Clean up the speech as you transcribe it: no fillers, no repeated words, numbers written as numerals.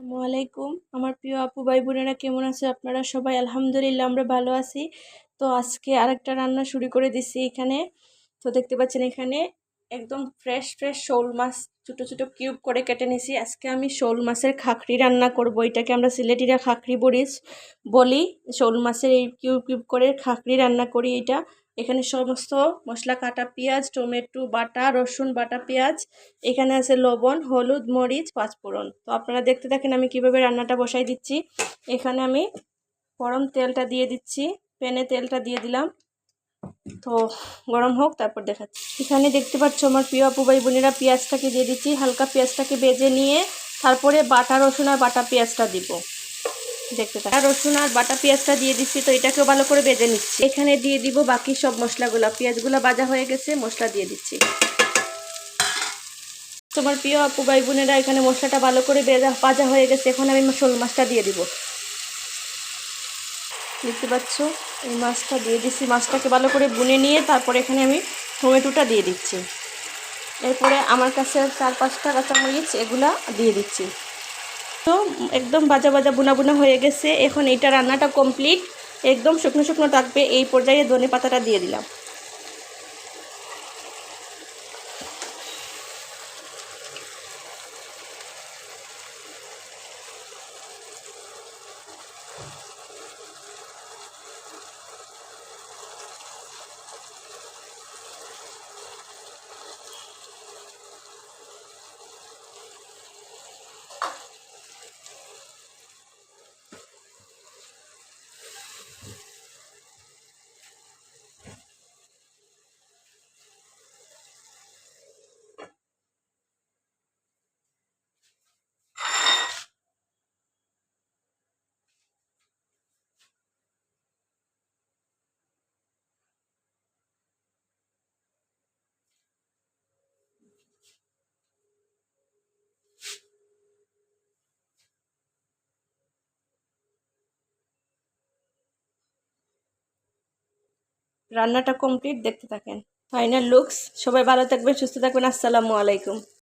আসসালামু আলাইকুম। আমার প্রিয় আপু ভাই বোনেরা কেমন আছে আপনারা সবাই? আলহামদুলিল্লাহ আমরা ভালো আছি। তো আজকে আরেকটা রান্না শুরু করে দিছি এখানে। তো দেখতে পাচ্ছেন এখানে একদম ফ্রেশ ফ্রেশ শোল মাছ ছোট ছোট কিউব করে কেটে নিছি। আজকে আমি শোল মাছের খাখরি রান্না করব। এটাকে আমরা সিলেটিরা খাখরি বলি। শোল মাছের এই কিউব কিউব করে খাখরি রান্না করি এটা। এখানে সমস্ত মশলা কাটা, পেঁয়াজ, টমেটো বাটা, রসুন বাটা, পেঁয়াজ, এখানে আছে লবণ, হলুদ, মরিচ, পাঁচফোড়ন। তো আপনারা দেখতে থাকেন আমি কিভাবে রান্নাটা বসাই দিচ্ছি। এখানে আমি গরম তেলটা দিয়ে দিচ্ছি, প্যানে তেলটা দিয়ে দিলাম। তো গরম হোক, তারপর দেখাচ্ছি। এখানে দেখতে পাচ্ছ আমার প্রিয় আপু ভাই বোনেরা, পেঁয়াজটাকে দিয়ে দিচ্ছি। হালকা পেঁয়াজটাকে ভেজে নিয়ে তারপরে বাটা রসুন আর বাটা পেঁয়াজটা দিব। দেখতে থাকি। রসুন আর বাটা পেঁয়াজটা দিয়ে দিচ্ছি। তো এটাকেও ভালো করে ভেজে নিচ্ছি। এখানে দিয়ে দিব বাকি সব মশলাগুলো। পেঁয়াজগুলো ভাজা হয়ে গেছে, মশলা দিয়ে দিচ্ছি। তোমার প্রিয় আপু ভাই বোনেরা, এখানে মশলাটা ভালো করে ভাজা হয়ে গেছে। এখন আমি শোল মাছটা দিয়ে দিব। দেখতে পাচ্ছ এই মাছটা দিয়ে দিচ্ছি। মাছটাকে ভালো করে বুনে নিয়ে তারপরে এখানে আমি টমেটোটা দিয়ে দিচ্ছি। এরপরে আমার কাছে 4-5টা কাঁচামরিচ এগুলা দিয়ে দিচ্ছি। তো একদম ভাজা ভাজা বুনা বুনা হয়ে গেছে। এখন এইটা রান্নাটা কমপ্লিট, একদম শুকনো শুকনো থাকবে। এই পর্যায়ে ধনে পাতাটা দিয়ে দিলাম। রান্নাটা কমপ্লিট, দেখতে থাকেন। Final looks. সবাই ভালো থাকবেন, সুস্থ থাকবেন। আসসালামু আলাইকুম।